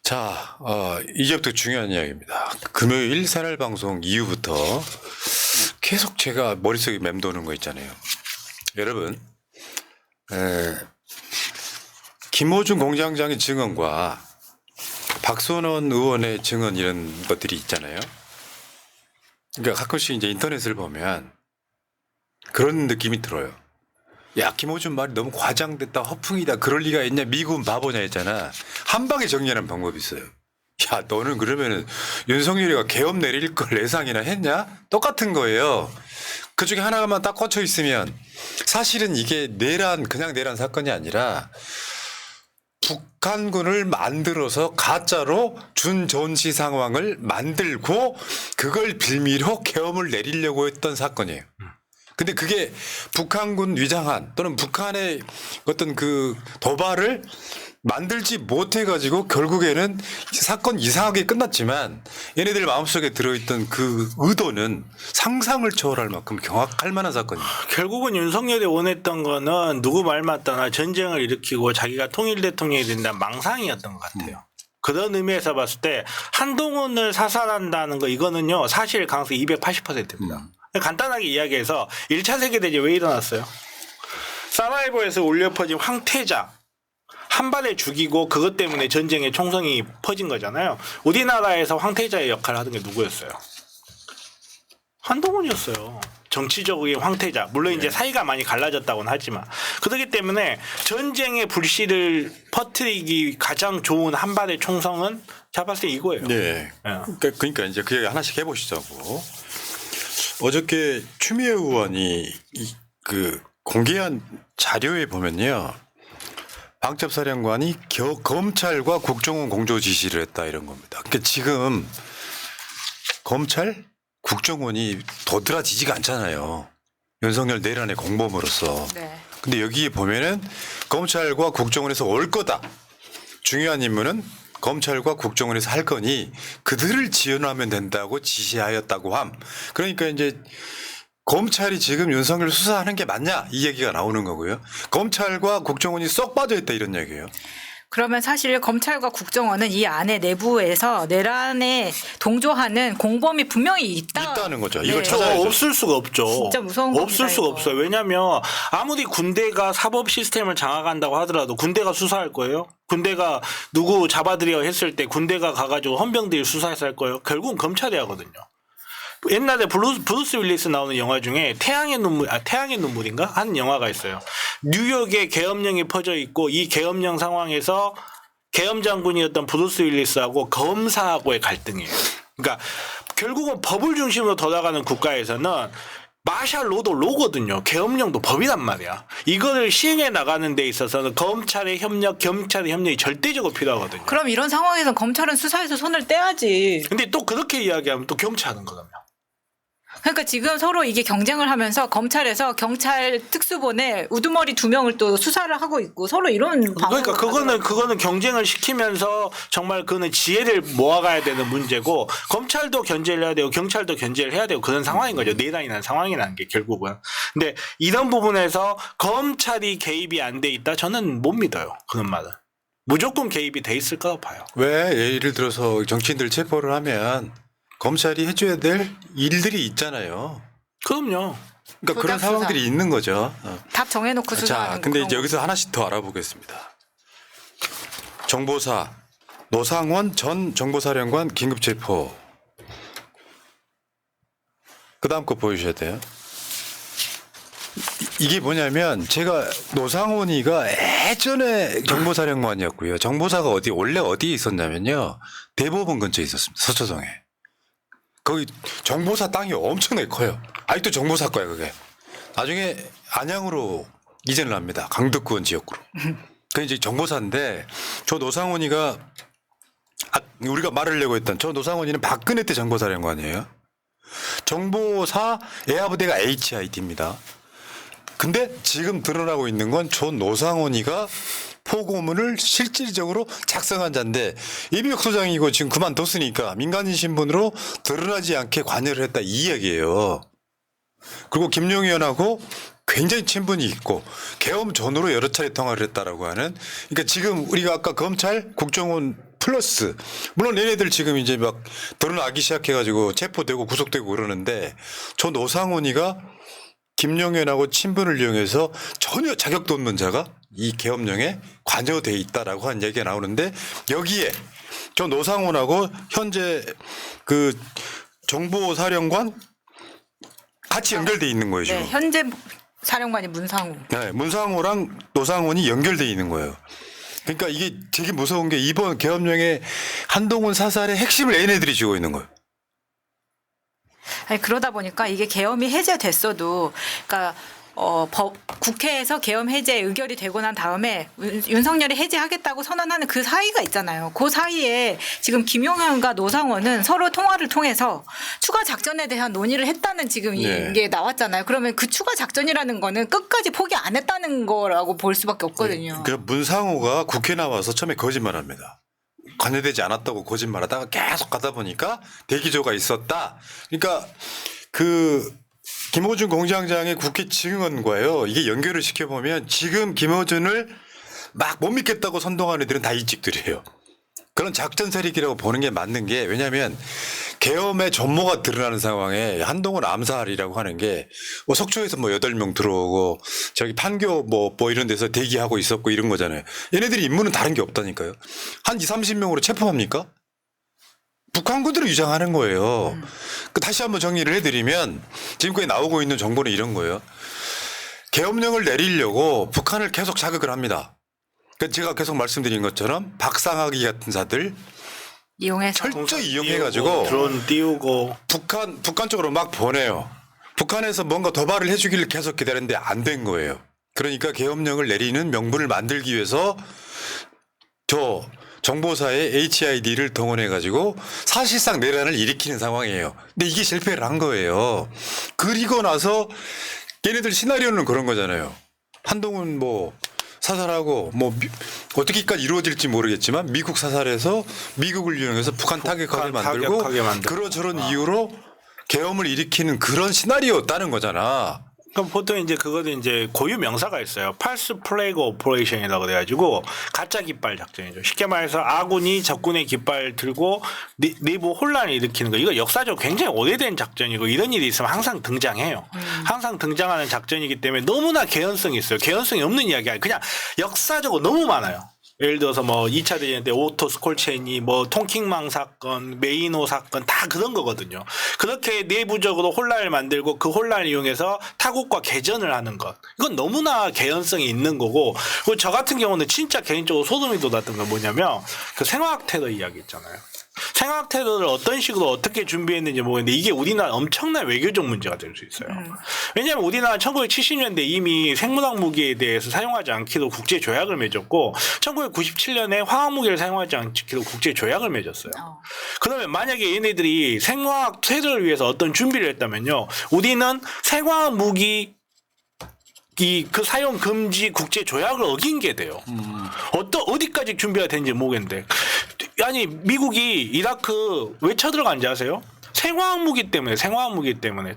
자, 이제부터 중요한 이야기입니다. 금요일 새날 방송 이후부터 계속 제가 머릿속에 맴도는 거 있잖아요. 여러분, 김호중 공장장의 증언과 박선원 의원의 증언 이런 것들이 있잖아요. 그러니까 가끔씩 이제 인터넷을 보면 그런 느낌이 들어요. 야, 김호준 말이 너무 과장됐다, 허풍이다, 그럴 리가 있냐, 미국은 바보냐 했잖아. 한 방에 정리하는 방법이 있어요. 야, 너는 그러면은 윤석열이가 계엄 내릴 걸 예상이나 했냐? 똑같은 거예요. 그 중에 하나만 딱 꽂혀 있으면 사실은 이게 그냥 내란 사건이 아니라 북한군을 만들어서 가짜로 준전시 상황을 만들고 그걸 빌미로 계엄을 내리려고 했던 사건이에요. 근데 그게 북한군 위장한 또는 북한의 어떤 그 도발을 만들지 못해가지고 결국에는 사건 이상하게 끝났지만 얘네들 마음속에 들어있던 그 의도는 상상을 초월할 만큼 경악할 만한 사건이에요. 결국은 윤석열이 원했던 거는 누구 말 맞다나 전쟁을 일으키고 자기가 통일 대통령이 된다는 망상이었던 것 같아요. 그런 의미에서 봤을 때 한동훈을 사살한다는 거 이거는요 사실 가능성이 280%입니다. 간단하게 이야기해서 1차 세계대전이 왜 일어났어요? 사라예보에서 울려 퍼진 황태자 한 발에 죽이고 그것 때문에 전쟁의 총성이 퍼진 거잖아요. 우리나라에서 황태자의 역할을 하던 게 누구였어요? 한동훈이었어요. 정치적인 황태자. 물론 이제 사이가 많이 갈라졌다고는 하지만 그렇기 때문에 전쟁의 불씨를 퍼뜨리기 가장 좋은 한 발의 총성은 잡았을 때 이거예요. 네. 그러니까 이제 그 얘기 하나씩 해보시자고. 어저께 추미애 의원이 그 공개한 자료에 보면요. 방첩사령관이 검찰과 국정원 공조 지시를 했다 이런 겁니다. 그러니까 지금 검찰, 국정원이 도드라지지가 않잖아요. 윤석열 내란의 공범으로서. 네. 근데 여기에 보면은 검찰과 국정원에서 올 거다. 중요한 임무는 검찰과 국정원에서 할 거니 그들을 지원하면 된다고 지시하였다고 함. 그러니까 이제 검찰이 지금 윤석열 수사하는 게 맞냐 이 얘기가 나오는 거고요. 검찰과 국정원이 쏙 빠져있다 이런 얘기예요. 그러면 사실 검찰과 국정원은 이 안에 내부에서 내란에 동조하는 공범이 분명히 있다는 거죠. 네. 이걸 찾아야죠. 없을 수가 없죠. 진짜 무서운 겁니다. 없을 수가 이거. 없어요. 왜냐하면 아무리 군대가 사법 시스템을 장악한다고 하더라도 군대가 수사할 거예요. 군대가 누구 잡아들여 했을 때 군대가 가가지고 헌병들이 수사해서 할 거예요. 결국은 검찰이 하거든요. 옛날에 브루스 윌리스 나오는 영화 중에 태양의 눈물인가 하는 영화가 있어요. 뉴욕에 계엄령이 퍼져 있고 이 계엄령 상황에서 계엄 장군이었던 브루스 윌리스하고 검사하고의 갈등이에요. 그러니까 결국은 법을 중심으로 돌아가는 국가에서는 마샬 로도 로거든요. 계엄령도 법이란 말이야. 이거를 시행해 나가는 데 있어서는 검찰의 협력, 경찰의 협력이 절대적으로 필요하거든요. 그럼 이런 상황에서 검찰은 수사에서 손을 떼야지. 근데 또 그렇게 이야기하면 또 경찰은 그러면. 그러니까 지금 서로 이게 경쟁을 하면서 검찰에서 경찰 특수본에 우두머리 2명을 또 수사를 하고 있고 서로 이런 그러니까 그거는 경쟁을 시키면서 정말 그거는 지혜를 모아가야 되는 문제고 검찰도 견제를 해야 되고 경찰도 견제를 해야 되고 그런 상황인 거죠. 내란이 난 상황이라는 게 결국은. 근데 이런 부분에서 검찰이 개입이 안 돼 있다 저는 못 믿어요. 그런 말은. 무조건 개입이 돼 있을 거라고 봐요. 왜 예를 들어서 정치인들 체포를 하면 검찰이 해줘야 될 일들이 있잖아요. 그럼요. 그러니까 그런 수사. 상황들이 있는 거죠. 답 정해놓고 수사하는 자, 근데 그런 이제 여기서 하나씩 더 알아보겠습니다. 정보사 노상원 전 정보사령관 긴급 체포. 그다음 거 보여주셔야 돼요. 이게 뭐냐면 제가 노상원이가 예전에 정보사령관이었고요. 정보사가 원래 어디에 있었냐면요. 대법원 근처에 있었습니다. 서초동에. 거기 정보사 땅이 엄청나게 커요. 아직도 정보사 거야 그게. 나중에 안양으로 이전을 합니다. 강덕구원 지역구로. 그게 이제 정보사인데 저 노상원이가 우리가 말을 내고 했던 저 노상원이는 박근혜 때 정보사령관이에요. 정보사 애아부대가 HID입니다. 근데 지금 드러나고 있는 건 저 노상원이가 포고문을 실질적으로 작성한 자인데 이비혁 소장이고 지금 그만뒀으니까 민간인 신분으로 드러나지 않게 관여를 했다 이 이야기예요. 그리고 김용현하고 굉장히 친분이 있고 계엄 전후로 여러 차례 통화를 했다라고 하는 그러니까 지금 우리가 아까 검찰 국정원 플러스 물론 얘네들 지금 이제 막 드러나기 시작해가지고 체포되고 구속되고 그러는데 저 노상훈이가 김용현하고 친분을 이용해서 전혀 자격도 없는 자가 이 계엄령에 관여돼 있다라고 한 얘기가 나오는데 여기에 저 노상훈하고 현재 그 정보사령관 같이 연결돼 있는 거예요 지금. 네, 현재 사령관이 문상우. 네, 문상호랑 노상훈이 연결돼 있는 거예요. 그러니까 이게 되게 무서운 게 이번 계엄령의 한동훈 사살의 핵심을 얘네들이 쥐고 있는 거예요. 아니, 그러다 보니까 이게 계엄이 해제됐어도, 그러니까 국회에서 계엄 해제 의결이 되고 난 다음에 윤석열이 해제하겠다고 선언하는 그 사이가 있잖아요. 그 사이에 지금 김용현과 노상원은 서로 통화를 통해서 추가 작전에 대한 논의를 했다는 지금 네. 이게 나왔잖아요. 그러면 그 추가 작전이라는 거는 끝까지 포기 안 했다는 거라고 볼 수밖에 없거든요. 그 문상호가 국회 나와서 처음에 거짓말합니다. 관여되지 않았다고 거짓말하다가 계속 가다 보니까 대기조가 있었다. 그러니까 그 김어준 공장장의 국회 증언과요. 이게 연결을 시켜보면 지금 김어준을 막 못 믿겠다고 선동하는 애들은 다 이직들이에요. 그런 작전 세력이라고 보는 게 맞는 게 왜냐하면 계엄의 전모가 드러나는 상황에 한동훈 암살이라고 하는 게 뭐 속초에서 뭐 8명 들어오고 저기 판교 뭐 이런 데서 대기하고 있었고 이런 거잖아요. 얘네들이 임무는 다른 게 없다니까요. 한 20, 30명으로 체포합니까? 북한군들을 유장하는 거예요. 다시 한번 정리를 해드리면 지금까지 나오고 있는 정보는 이런 거예요. 계엄령을 내리려고 북한을 계속 자극을 합니다. 그러니까 제가 계속 말씀드린 것처럼 박상학이 같은 자들 이용해서. 철저히 이용해가지고 드론 띄우고 북한 쪽으로 막 보내요. 북한에서 뭔가 도발을 해주기를 계속 기다렸는데 안 된 거예요. 그러니까 계엄령을 내리는 명분을 만들기 위해서 저 정보사의 HID를 동원해가지고 사실상 내란을 일으키는 상황이에요. 근데 이게 실패를 한 거예요. 그리고 나서 얘네들 시나리오는 그런 거잖아요. 한동훈 뭐 사살하고 뭐 어떻게까지 이루어질지 모르겠지만 미국 사살해서 미국을 이용해서 북한 타격하게 만들고 그러저런 이유로 계엄을 일으키는 그런 시나리오였다는 거잖아. 그럼 보통 이제 그거는 이제 고유 명사가 있어요. 팔스 플래그 오퍼레이션이라고 그래가지고 가짜 깃발 작전이죠. 쉽게 말해서 아군이 적군의 깃발 들고 내부 혼란을 일으키는 거. 이거 역사적으로 굉장히 오래된 작전이고 이런 일이 있으면 항상 등장해요. 항상 등장하는 작전이기 때문에 너무나 개연성이 있어요. 개연성이 없는 이야기가 아니라 그냥 역사적으로 너무 많아요. 예를 들어서 뭐 2차 대전 때 오토 스콜체니 뭐 통킹망 사건, 메이노 사건 다 그런 거거든요. 그렇게 내부적으로 혼란을 만들고 그 혼란을 이용해서 타국과 개전을 하는 것. 이건 너무나 개연성이 있는 거고 그리고 저 같은 경우는 진짜 개인적으로 소름이 돋았던 건 뭐냐면 그 생화학 테러 이야기 있잖아요. 생화학 테러를 어떤 식으로 어떻게 준비했는지 모르겠는데 이게 우리나라 엄청난 외교적 문제가 될 수 있어요. 왜냐하면 우리나라 1970년대 이미 생물학 무기에 대해서 사용하지 않기로 국제 조약을 맺었고 1997년에 화학 무기를 사용하지 않기로 국제 조약을 맺었어요. 그러면 만약에 얘네들이 생화학 테러를 위해서 어떤 준비를 했다면요. 우리는 생화학 무기 그 사용 금지 국제 조약을 어긴 게 돼요. 어디까지 준비가 되는지 모르겠는데. 아니 미국이 이라크 왜 쳐들어간지 아세요? 생화학 무기 때문에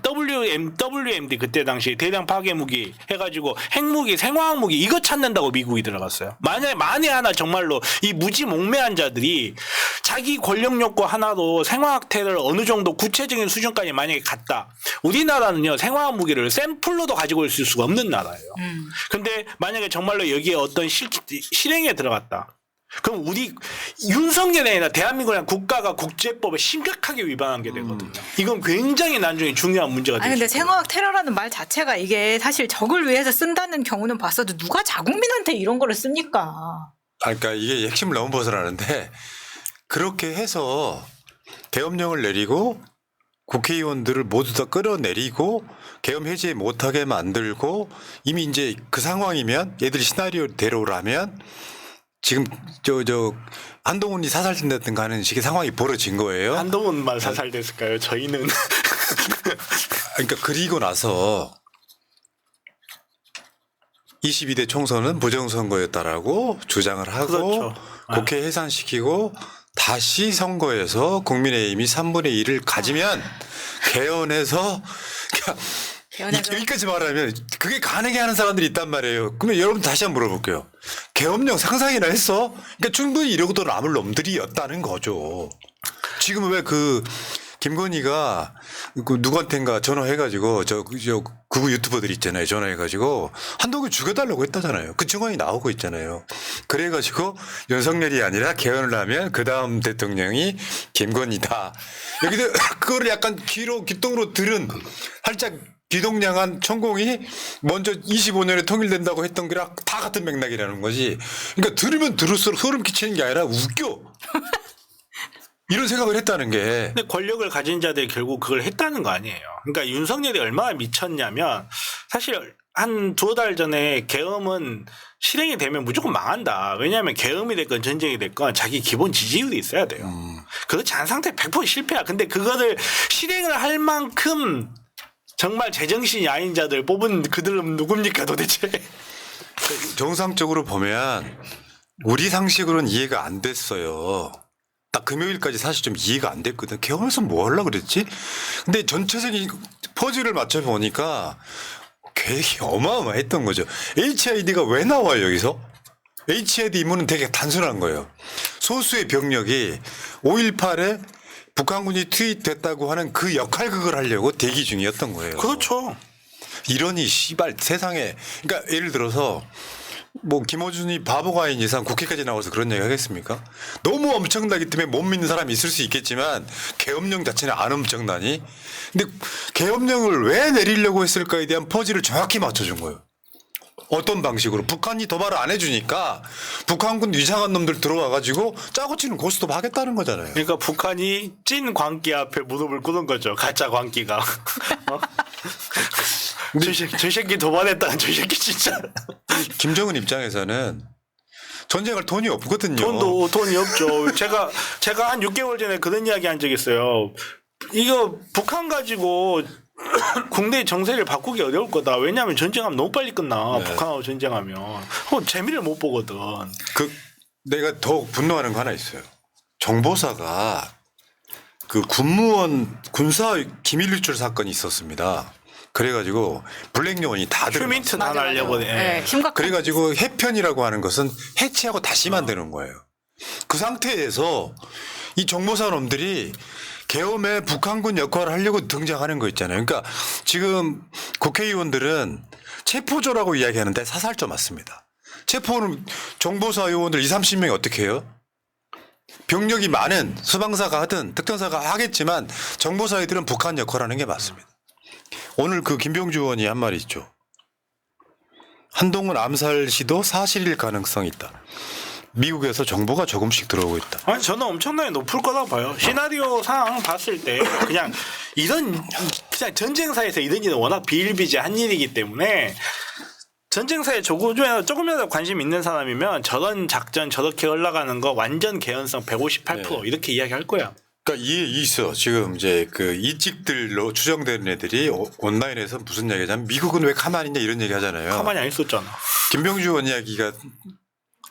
WMD 그때 당시 대량 파괴 무기 해가지고 핵무기 생화학 무기 이거 찾는다고 미국이 들어갔어요. 만에 하나 정말로 이 무지몽매한 자들이 자기 권력 욕구 하나로 생화학 테러를 어느 정도 구체적인 수준까지 만약에 갔다. 우리나라는요 생화학 무기를 샘플로도 가지고 있을 수가 없는 나라예요. 근데 만약에 정말로 여기에 어떤 실행에 들어갔다. 그럼 우리 윤석열이 아니라 대한민국이란 국가가 국제법에 심각하게 위반한 게 되거든요. 이건 굉장히 나중에 중요한 문제가 되죠. 아니 근데 생화학 테러라는 말 자체가 이게 사실 적을 위해서 쓴다는 경우는 봤어도 누가 자국민한테 이런 거를 씁니까? 그러니까 이게 핵심을 너무 벗어나는데 그렇게 해서 계엄령을 내리고 국회의원들을 모두 다 끌어내리고 계엄 해제 못하게 만들고 이미 이제 그 상황이면 얘들이 시나리오대로라면 지금 저 한동훈이 사살된다든가 하는 식의 상황이 벌어진 거예요. 한동훈만 사살됐을까요? 저희는 그러니까 그리고 나서 22대 총선은 부정선거였다라고 주장을 하고 그렇죠. 국회 해산시키고 다시 선거에서 국민의힘이 3분의 1을 가지면 개헌해서 여기까지 말하면 그게 가능해 하는 사람들이 있단 말이에요. 그러면 여러분 다시 한번 물어볼게요. 계엄령 상상이나 했어? 그러니까 충분히 이러고도 남을 놈들이었다는 거죠. 지금 왜 그 김건희가 그 누구한텐가 전화해가지고 저 극우 유튜버들 있잖아요. 전화해가지고 한동훈 죽여달라고 했다잖아요. 그 증언이 나오고 있잖아요. 그래가지고 윤석열이 아니라 개헌을 하면 그 다음 대통령이 김건희다. 여기서 그거를 약간 귀동으로 들은 살짝 귀동냥한 천공이 먼저 25년에 통일된다고 했던 거랑 다 같은 맥락이라는 거지. 그러니까 들으면 들을수록 소름 끼치는 게 아니라 웃겨. 이런 생각을 했다는 게. 근데 권력을 가진 자들이 결국 그걸 했다는 거 아니에요. 그러니까 윤석열이 얼마나 미쳤냐면 사실 한 2달 전에 계엄은 실행이 되면 무조건 망한다. 왜냐하면 계엄이 됐건 전쟁이 됐건 자기 기본 지지율이 있어야 돼요. 그렇지 않은 상태 100% 실패야. 근데 그거를 실행을 할 만큼 정말 제정신이 아닌 자들 뽑은 그들은 누굽니까 도대체. 정상적으로 보면 우리 상식으로는 이해가 안 됐어요. 딱 금요일까지 사실 좀 이해가 안 됐거든. 계엄에서 뭐 하려고 그랬지? 근데 전체적인 퍼즐을 맞춰보니까 계획이 어마어마했던 거죠. HID가 왜 나와요, 여기서? HID 임무는 되게 단순한 거예요. 소수의 병력이 5.18에 북한군이 투입됐다고 하는 그 역할극을 하려고 대기 중이었던 거예요. 그렇죠. 이러니 씨발 세상에. 그러니까 예를 들어서 뭐 김어준이 바보가 아닌 이상 국회까지 나와서 그런 얘기 하겠습니까? 너무 엄청나기 때문에 못 믿는 사람이 있을 수 있겠지만 계엄령 자체는 안 엄청나니? 근데 계엄령을 왜 내리려고 했을까에 대한 퍼즐을 정확히 맞춰준 거예요. 어떤 방식으로? 북한이 도발을 안 해주니까 북한군 위장한 놈들 들어와가지고 짜고 치는 고스톱 하겠다는 거잖아요. 그러니까 북한이 찐 광기 앞에 무릎을 꿇은 거죠. 가짜 광기가. 어? 저 새끼 도발했다는 저 새끼 진짜. 김정은 입장에서는 전쟁할 돈이 없거든요. 돈이 없죠. 제가 한 6개월 전에 그런 이야기 한 적이 있어요. 이거 북한 가지고 국내 정세를 바꾸기 어려울 거다. 왜냐하면 전쟁하면 너무 빨리 끝나. 네. 북한하고 전쟁하면. 재미를 못 보거든. 내가 더욱 분노하는 거 하나 있어요. 정보사가 그 군무원 군사 기밀 유출 사건이 있었습니다. 그래가지고 블랙 요원이 다 들어갔어요. 큐민트 다 날려버려. 네, 심각한. 그래가지고 해편이라고 하는 것은 해체하고 다시 만드는 거예요. 그 상태에서 이 정보사 놈들이 계엄에 북한군 역할을 하려고 등장하는 거 있잖아요. 그러니까 지금 국회의원들은 체포조라고 이야기하는데 사살조 맞습니다. 체포는 정보사 요원들 20-30명이 어떻게 해요? 병력이 많은 수방사가 하든 특전사가 하겠지만 정보사애들은 북한 역할을 하는 게 맞습니다. 오늘 그 김병주 의원이 한 말이 있죠. 한동훈 암살 시도 사실일 가능성이 있다. 미국에서 정보가 조금씩 들어오고 있다. 아니 저는 엄청나게 높을 거라고 봐요. 시나리오 상 봤을 때 그냥 전쟁사에서 이런 일은 워낙 비일비재한 일이기 때문에 전쟁사에 조금이라도 관심 있는 사람이면 저런 작전 저렇게 흘러가는 거 완전 개연성 158% 이렇게 이야기할 거야. 그러니까 이 있어. 지금 이제 그 이직들로 추정되는 애들이 온라인에서 무슨 얘기냐면 미국은 왜 가만히 있냐 이런 얘기 하잖아요. 가만히 안 있었잖아. 김병주 의원 이야기가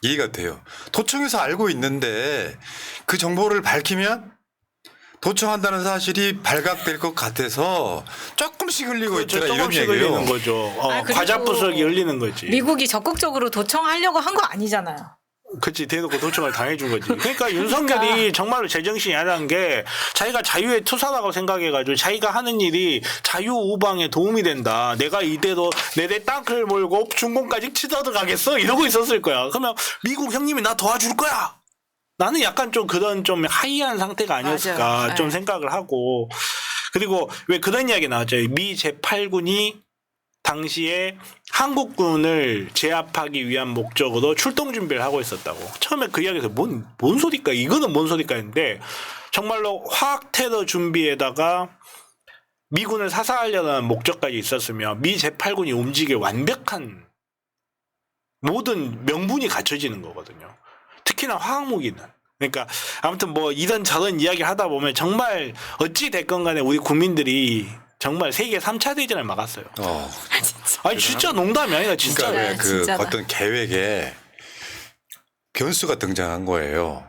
이해가 돼요. 도청에서 알고 있는데 그 정보를 밝히면 도청한다는 사실이 발각될 것 같아서 조금씩 흘리고 그렇죠. 있더라 이런 조금씩 얘기예요. 흘리는 거죠. 그리고 과자 부스러기 흘리는 거지. 미국이 적극적으로 도청하려고 한 거 아니잖아요. 그치 대놓고 도청을 당해준 거지. 그러니까 윤석열이 정말로 제정신이 아니라는 게 자기가 자유의 투사라고 생각해가지고 자기가 하는 일이 자유 우방에 도움이 된다. 내가 이대로 내대 땅을 몰고 중공까지 치들어가겠어 이러고 있었을 거야. 그러면 미국 형님이 나 도와줄 거야. 나는 약간 좀 그런 좀 하이한 상태가 아니었을까 맞아요. 좀 생각을 하고. 그리고 왜 그런 이야기 나왔죠. 미 제8군이 당시에 한국군을 제압하기 위한 목적으로 출동 준비를 하고 있었다고. 처음에 그 이야기에서 뭔 소리까? 이거는 뭔 소리까 했는데 정말로 화학 테러 준비에다가 미군을 사살하려는 목적까지 있었으면 미 제8군이 움직일 완벽한 모든 명분이 갖춰지는 거거든요. 특히나 화학무기는. 그러니까 아무튼 뭐 이런 저런 이야기 하다 보면 정말 어찌 됐건 간에 우리 국민들이 정말 세계 3차 대전을 막았어요. 아니 진짜 농담이 아니라 진짜. 그러니까 왜 그 진짜다. 어떤 계획에 변수가 등장한 거예요.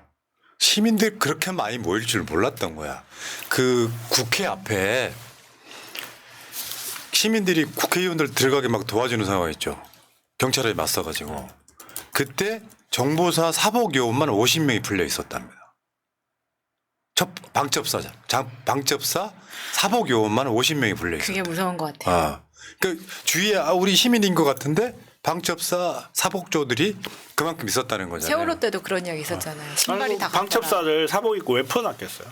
시민들 그렇게 많이 모일 줄 몰랐던 거야. 그 국회 앞에 시민들이 국회의원들 들어가게 막 도와주는 상황이었죠. 경찰에 맞서가지고 그때 정보사 사복 요원만 50명이 풀려 있었답니다. 첫 방첩사 사복 요원만 50명이 풀려 있었다. 그게 무서운 것 같아요. 아, 그 주위에 우리 시민인 것 같은데 방첩사 사복조들이 그만큼 있었다는 거잖아요. 세월호 때도 그런 이야기 있었잖아요. 신발이 다 방첩사를 사복 입고 왜 풀어놨겠어요?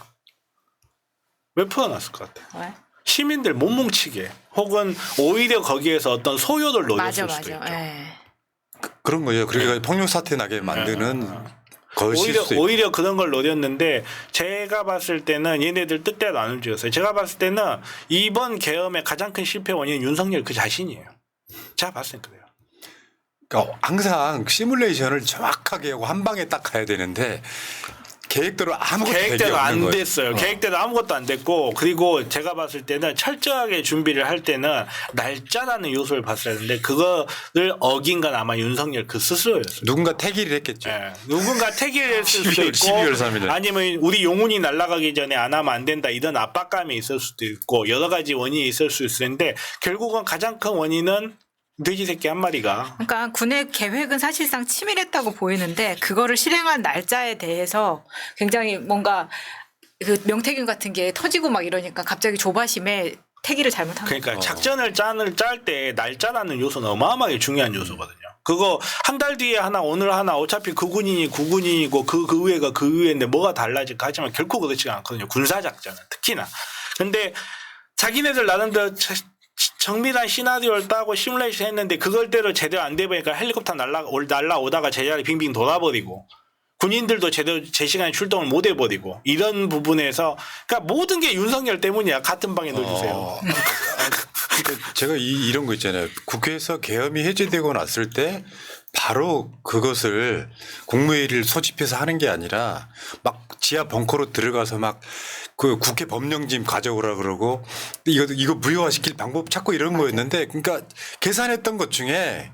왜 풀어놨을 것 같아요? 왜? 시민들 못 뭉치게 혹은 오히려 거기에서 어떤 소요를 노렸을 수도 있죠. 예. 그런 거예요. 그러니까 폭력 사태 나게 만드는 것일 수도 있고. 오히려 그런 걸 노렸는데 제가 봤을 때는 얘네들 뜻대로 안 움직였어요. 제가 봤을 때는 이번 계엄의 가장 큰 실패 원인은 윤석열 그 자신이에요. 제가 봤을 때 그래요. 그러니까 항상 시뮬레이션을 정확하게 하고 한 방에 딱 가야 되는데 계획대로 아무것도 계획대로 되지 않는 안 거예요. 됐어요. 계획대로 아무것도 안 됐고 그리고 제가 봤을 때는 철저하게 준비를 할 때는 날짜라는 요소를 봤어야 했는데 그거를 어긴 건 아마 윤석열 그 스스로였어요. 누군가 태기를 했겠죠. 예. 누군가 태기를 했을 수도 12월 있고 3일 날. 아니면 우리 영혼이 날아가기 전에 안 하면 안 된다 이런 압박감이 있을 수도 있고 여러 가지 원인이 있을 수 있는데 결국은 가장 큰 원인은 돼지 새끼 한 마리가 그러니까 군의 계획은 사실상 치밀했다고 보이는데 그거를 실행한 날짜에 대해서 굉장히 뭔가 그 명태균 같은 게 터지고 막 이러니까 갑자기 조바심에 태기를 잘못한 거예요. 그러니까 작전을 짤 때 날짜라는 요소는 어마어마하게 중요한 요소거든요. 그거 한 달 뒤에 하나 오늘 하나 어차피 그 군인이 구군이고 그 위에가 그 위에인데 뭐가 달라질까 하지만 결코 그렇지가 않거든요. 군사작전은 특히나. 근데 자기네들 나름대로 정밀한 시나리오를 따고 시뮬레이션 했는데 그걸대로 제대로 안 돼 보니까 헬리콥터 날라오다가 제자리 빙빙 돌아버리고 군인들도 제대로 제 시간에 출동을 못 해버리고 이런 부분에서 그러니까 모든 게 윤석열 때문이야. 같은 방에 넣어주세요. 제가 이런 거 있잖아요. 국회에서 계엄이 해제되고 났을 때 바로 그것을 국무회의를 소집해서 하는 게 아니라 막 지하 벙커로 들어가서 막 그 국회 법령짐 가져오라 그러고 이거 무효화시킬 방법 찾고 이런 거였는데 그러니까 계산했던 것 중에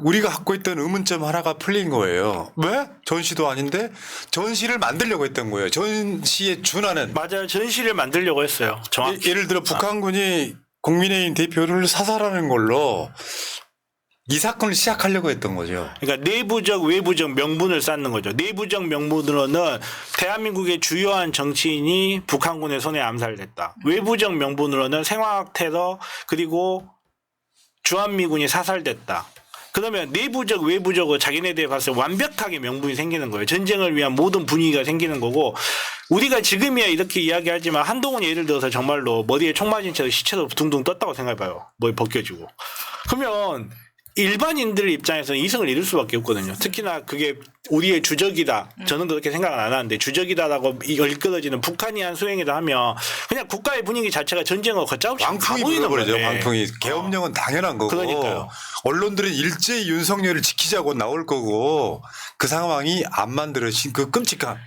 우리가 갖고 있던 의문점 하나가 풀린 거예요. 왜? 전시도 아닌데 전시를 만들려고 했던 거예요. 전시에 준하는. 맞아요. 전시를 만들려고 했어요. 정확히. 예를 들어 북한군이 국민의힘 대표를 사살하는 걸로 이 사건을 시작하려고 했던 거죠. 그러니까 내부적 외부적 명분을 쌓는 거죠. 내부적 명분으로는 대한민국의 주요한 정치인이 북한군의 손에 암살됐다. 외부적 명분으로는 생화학 테러 그리고 주한미군이 사살됐다. 그러면 내부적 외부적으로 자기네들에 봤을 때 완벽하게 명분이 생기는 거예요. 전쟁을 위한 모든 분위기가 생기는 거고 우리가 지금이야 이렇게 이야기하지만 한동훈이 예를 들어서 정말로 머리에 총 맞은 채로 시체도 둥둥 떴다고 생각해봐요. 머리 벗겨지고. 그러면 일반인들 입장에서는 이성을 잃을 수밖에 없거든요. 특히나 그게 우리의 주적이다. 저는 그렇게 생각은 안 하는데 주적이다라고 이끌어지는 북한이 한 수행이다 하면 그냥 국가의 분위기 자체가 전쟁을 걷잡을 광풍이 불어버리죠. 광풍이. 계엄령은 당연한 거고. 그러니까요. 언론들은 일제히 윤석열을 지키자고 나올 거고 그 상황이 안 만들어진 그 끔찍한.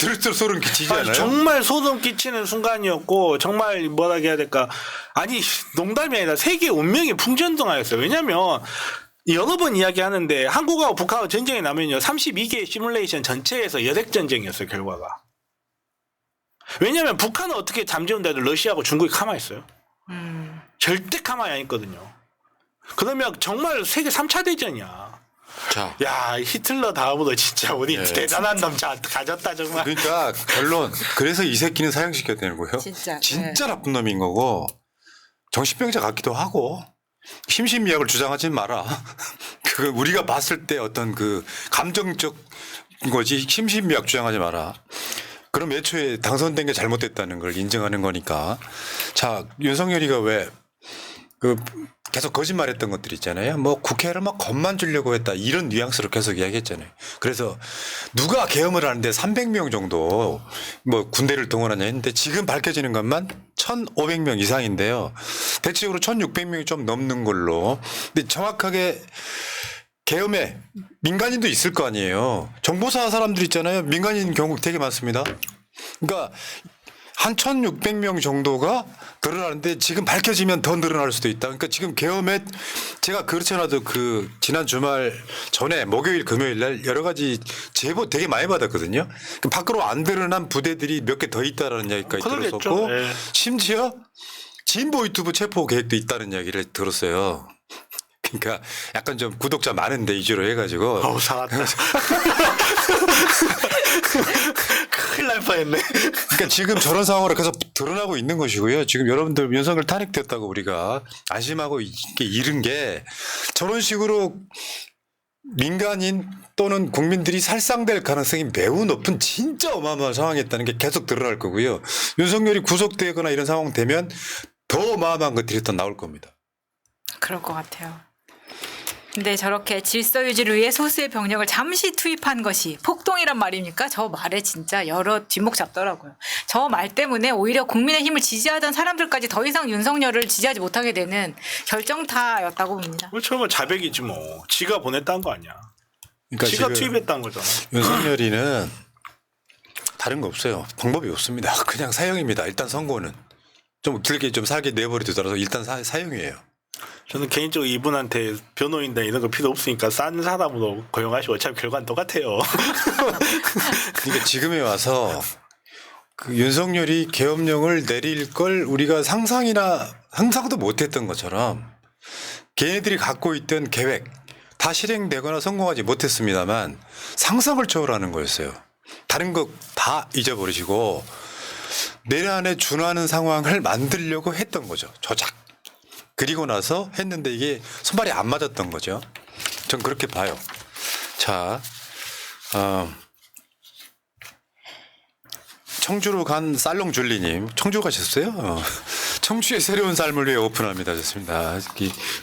들을수록 소름 끼치지 않아요? 정말 소름 끼치는 순간이었고 정말 뭐라 해야 될까 아니 농담이 아니라 세계 운명이 풍전등화였어요. 왜냐하면 여러 번 이야기하는데 한국하고 북한하고 전쟁이 나면요 32개의 시뮬레이션 전체에서 여객전쟁이었어요 결과가. 왜냐하면 북한은 어떻게 잠재운데도 러시아하고 중국이 가만히 있어요. 절대 가만히 안 있거든요. 그러면 정말 세계 3차 대전이야. 자. 야 히틀러 다음으로 진짜 우리 대단한 놈 가졌다 정말. 그러니까 결론. 그래서 이 새끼는 사형시켜야 되는 거예요. 진짜 나쁜 놈인 거고 정신병자 같기도 하고 심신미약을 주장하지 마라. 그 우리가 봤을 때 어떤 그 감정적 거지 심신미약 주장하지 마라. 그럼 애초에 당선된 게 잘못됐다는 걸 인정하는 거니까. 자 윤석열이가 왜 그 계속 거짓말했던 것들 있잖아요. 뭐 국회를 막 겁만 주려고 했다 이런 뉘앙스로 계속 이야기했잖아요. 그래서 누가 계엄을 하는데 300명 정도 뭐 군대를 동원하냐 했는데 지금 밝혀지는 것만 1,500명 이상인데요. 대체적으로 1,600명이 좀 넘는 걸로. 근데 정확하게 계엄에 민간인도 있을 거 아니에요. 정보사 사람들 있잖아요. 민간인 경우 되게 많습니다. 그러니까 한 1,600명 정도가 늘어나는데 지금 밝혀지면 더 늘어날 수도 있다. 그러니까 지금 계엄에 제가 그렇지 않아도 그 지난 주말 전에 목요일 금요일 날 여러 가지 제보 되게 많이 받았거든요. 그 밖으로 안 드러난 부대들이 몇 개 더 있다라는 이야기까지 들었었고 네. 심지어 진보 유튜브 체포 계획도 있다는 이야기를 들었어요. 그러니까 약간 좀 구독자 많은데 위주로 해가지고 어우 살았다. 큰일 날 뻔했네. 그러니까 지금 저런 상황으로 계속 드러나고 있는 것이고요. 지금 여러분들 윤석열 탄핵됐다고 우리가 안심하고 이렇게 잃은 게 저런 식으로 민간인 또는 국민들이 살상될 가능성이 매우 높은 진짜 어마어마한 상황이었다는 게 계속 드러날 거고요. 윤석열이 구속되거나 이런 상황 되면 더 어마어마한 것들이 또 나올 겁니다. 그럴 것 같아요. 근데 저렇게 질서 유지를 위해 소수의 병력을 잠시 투입한 것이 폭동이란 말입니까? 저 말에 진짜 여러 뒷목 잡더라고요. 저 말 때문에 오히려 국민의힘을 지지하던 사람들까지 더 이상 윤석열을 지지하지 못하게 되는 결정타였다고 봅니다. 그렇죠. 뭐 자백이지 뭐. 지가 보냈다는 거 아니야. 그러니까 지가 지금 투입했다는 거잖아. 윤석열이는 다른 거 없어요. 방법이 없습니다. 그냥 사형입니다. 일단 선고는 좀 길게 좀 살게 내버려두더라도 일단 사형이에요. 저는 개인적으로 이분한테 변호인단 이런 거 필요 없으니까 싼 사람으로 고용하시고 어차피 결과는 똑같아요. 그러니까 지금에 와서 그 윤석열이 계엄령을 내릴 걸 우리가 상상도 못했던 것처럼 걔네들이 갖고 있던 계획 다 실행되거나 성공하지 못했습니다만 상상을 초월하는 거였어요. 다른 거 다 잊어버리시고 내란에 준하는 상황을 만들려고 했던 거죠. 조작. 그리고 나서 했는데 이게 손발이 안 맞았던 거죠. 전 그렇게 봐요. 자, 청주로 간 살롱줄리님, 청주 가셨어요? 청주의 새로운 삶을 위해 오픈합니다. 좋습니다.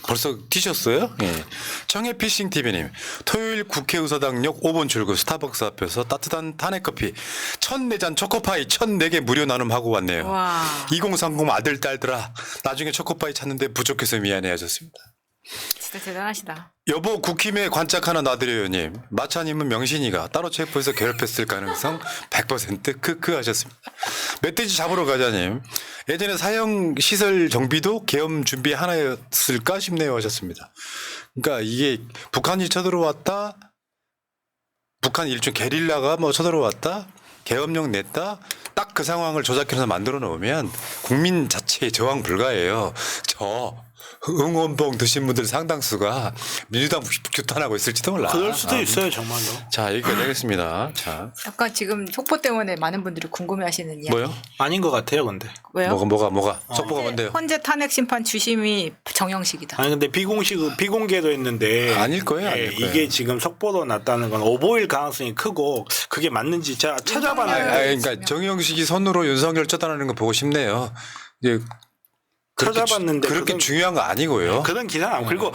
벌써 뛰셨어요? 예. 청해 피싱 TV님, 토요일 국회의사당역 5번 출구 스타벅스 앞에서 따뜻한 탄핵커피 1,004잔 초코파이 1,004개 무료 나눔하고 왔네요. 와. 2030 아들 딸들아, 나중에 초코파이 찾는데 부족해서 미안해 하셨습니다. 진짜 대단하시다. 여보 국힘에 관짝 하나 놔드려요님. 마차님은 명신이가 따로 체포해서 괴롭혔을 가능성 100% 크크 하셨습니다. 멧돼지 잡으러 가자님. 예전에 사형 시설 정비도 계엄 준비 하나였을까 싶네요 하셨습니다. 그러니까 이게 북한이 쳐들어왔다. 북한 일종 게릴라가 뭐 쳐들어왔다. 계엄령 냈다. 딱 그 상황을 조작해서 만들어 놓으면 국민 자체의 저항 불가예요. 응원봉 드신 분들 상당수가 민주당 규탄하고 있을지도 몰라. 그럴 수도 있어요 정말로. 자 여기까지 하겠습니다. 자 약간 지금 속보 때문에 많은 분들이 궁금해하시는 이야기. 뭐요? 아닌 것 같아요 근데. 왜요? 뭐가 속보가 뭔데요? 헌재 탄핵 심판 주심이 정영식이다. 아니 근데 비공개도 했는데 아닐 거예요, 아닐 거예요. 이게 지금 속보로 났다는 건 오보일 가능성이 크고 그게 맞는지 제가 찾아봤는데 그러니까 정영식이 손으로 윤석열 처단하는 거 보고 싶네요. 이제 찾아봤는데 그렇게 중요한 거 아니고요. 그런 기사는 안 그리고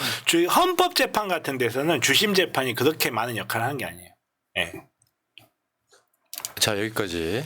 헌법재판 같은 데서는 주심 재판이 그렇게 많은 역할을 하는 게 아니에요. 예. 자 여기까지.